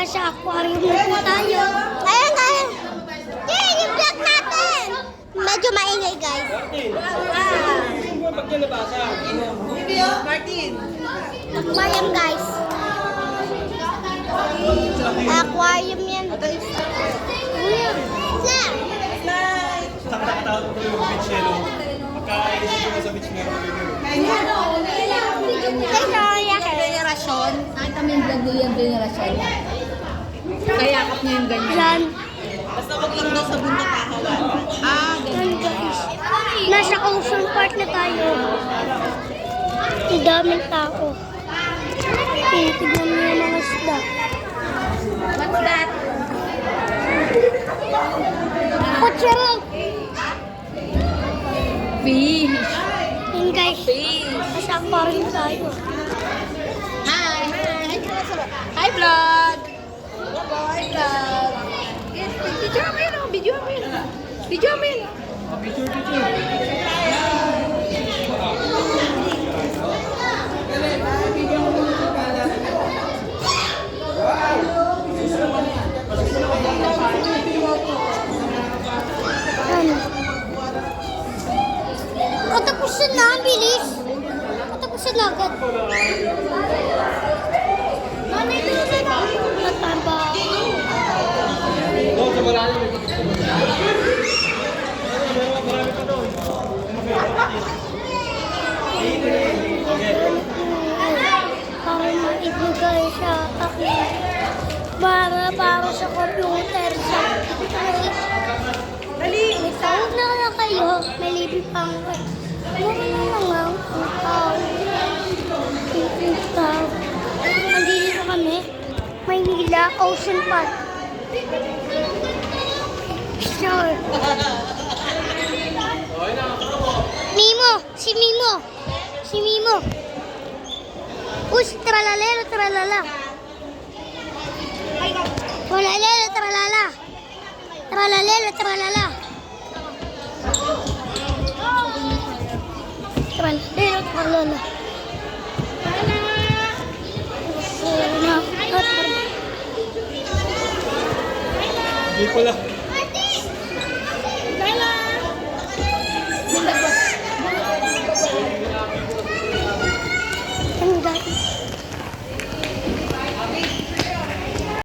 nasa aquarium na po tayo. Ayan guys. Yay! Yung vlog natin! Medyo maingay guys. Martin! Aquarium guys. Aquarium yan guys. Na! Nakakatakot ko yung beach yelo. Pagka-isip ko sa beach meron. Generasyon. Nakita mo yung vlog niya yung generasyon. Kayakap niya yung ganyan. Yan. Basta wag lang daw sa bundok kakawan. Yan guys. Nasa Ocean Park na tayo. Ang daming tao. Tignan mo yung mga isda. What's that? Kutsarang! Fish. Yan guys. Fish. Nasa aquarium tayo. Hi. Hi vlog. Hi vlog. Video mo yun. Video mo yun. Video mo yun. Ano? Katapusan na, ang bilis. Katapusan na agad. Mataba. Oo, sa malalim. Para maibigay sa akin. Para sa computer sa Dali. Huwag na kaya kayo. May libre pang huwag na lang ang tao. Andito kami. Maynila, Ocean Park. Sure. Mimo! Si Mimo! Si Mimo! Uy, tralalero, tralala. Tralalero, tralala. Tralalero, tralala. Tralalero, tralala. Hindi pala.